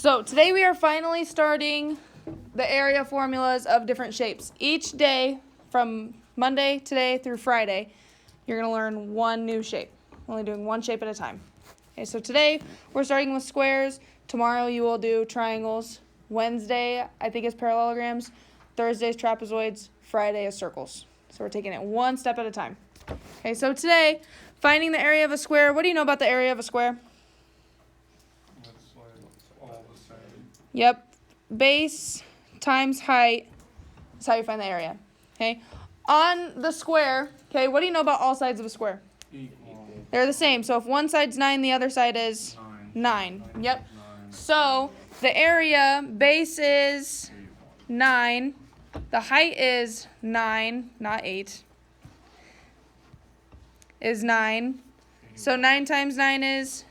So today we are finally starting the area formulas of different shapes. Each day from Monday today through Friday, you're going to learn one new shape. Only doing one shape at a time. Okay, so today we're starting with squares. Tomorrow you will do triangles. Wednesday, I think, is parallelograms. Thursday is trapezoids. Friday is circles. So we're taking it one step at a time. Okay, so today, finding the area of a square. What do you know about the area of a square? Yep, base times height is how you find the area. Okay, on the square, okay, what do you know about all sides of a square? Equal. They're the same. So if one side's 9, the other side is 9. Yep. So the area, base is 9. The height is 9, not 8. Is 9. So 9 times 9 is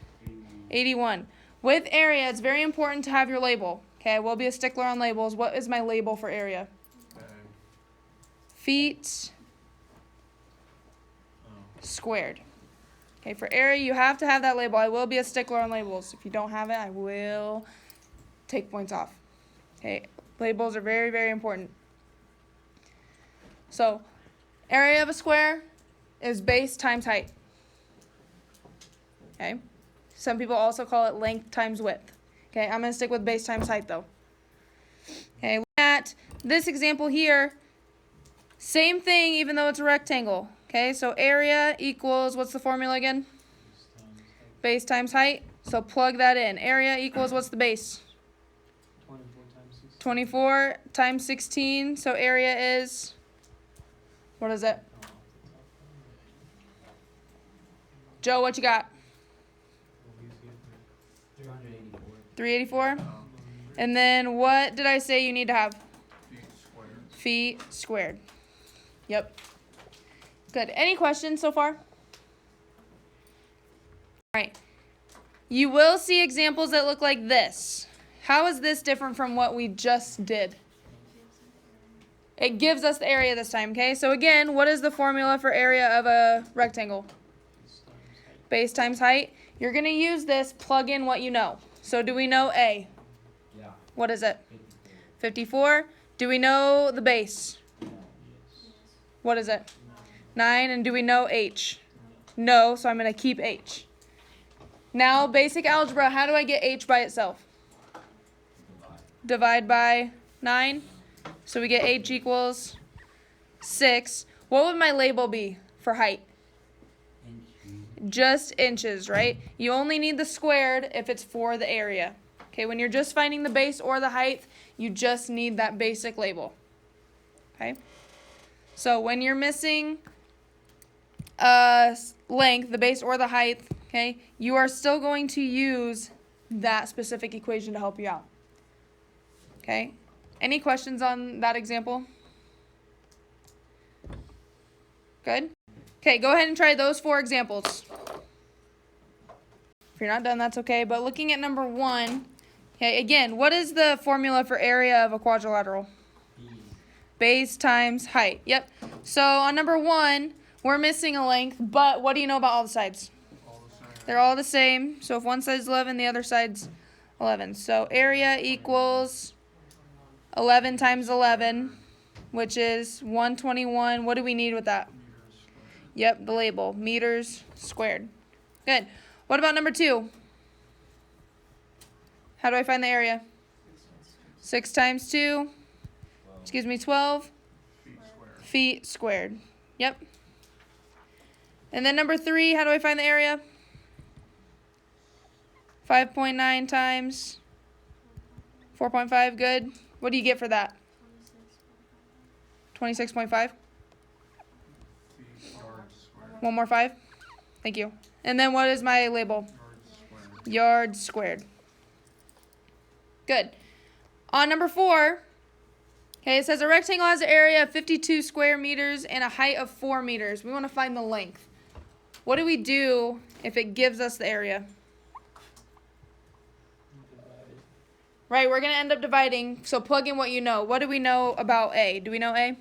81. With area, it's very important to have your label. Okay, I will be a stickler on labels. What is my label for area? Feet squared. Okay, for area, you have to have that label. I will be a stickler on labels. If you don't have it, I will take points off. Okay, labels are very, very important. So, area of a square is base times height. Okay. Some people also call it length times width. Okay, I'm going to stick with base times height though. Okay, look at this example here. Same thing even though it's a rectangle. Okay, so area equals, what's the formula again? Base times height. So plug that in. Area equals, what's the base? 24 times 16. So area is, what is it? Joe, what you got? 384. And then what did I say you need to have? Feet squared. Yep. Good. Any questions so far? All right. You will see examples that look like this. How is this different from what we just did? It gives us the area this time, okay? So again, what is the formula for area of a rectangle? Base times height. You're going to use this, plug in what you know. So do we know A? Yeah. What is it? 54. Do we know the base? What is it? 9. And do we know H? No, so I'm going to keep H. Now, basic algebra, how do I get H by itself? Divide by 9. So we get H equals 6. What would my label be for height? Just inches, right? You only need the squared if it's for the area. Okay, when you're just finding the base or the height, you just need that basic label. Okay? So when you're missing length, the base or the height, okay, you are still going to use that specific equation to help you out. Okay? Any questions on that example? Good? Okay, go ahead and try those 4 examples. If you're not done, that's okay. But looking at number 1, okay, again, what is the formula for area of a quadrilateral? Base times height. Yep. So on number 1, we're missing a length, but what do you know about all the sides? They're all the same. So if one side's 11, the other side's 11. So area equals 11 times 11, which is 121. What do we need with that? Yep, the label, meters squared. Good. What about number 2? How do I find the area? 6 times 2, 12 feet squared. Yep. And then number 3, how do I find the area? 5.9 times 4.5, good. What do you get for that? 26.5? One more 5. Thank you. And then what is my label? Yards squared. Good. On number 4, okay, it says a rectangle has an area of 52 square meters and a height of 4 meters. We want to find the length. What do we do if it gives us the area? Right, we're going to end up dividing, so plug in what you know. What do we know about A? Do we know A?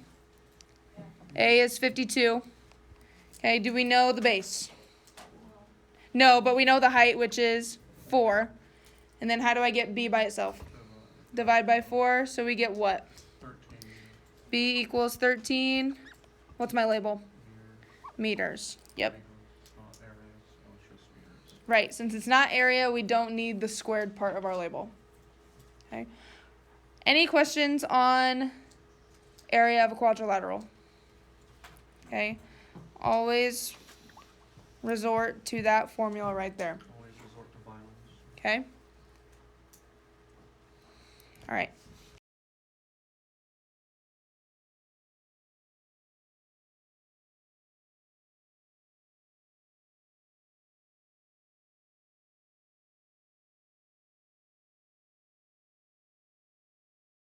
A is 52. Okay, do we know the base? No, but we know the height, which is 4. And then how do I get b by itself? Divide by 4, so we get what? 13. B equals 13. What's my label? Meters. Yep. It's not area, so it's just meters. Right, since it's not area, we don't need the squared part of our label. Okay. Any questions on area of a quadrilateral? Okay. Always resort to that formula right there. Always resort to violence. Okay. All right.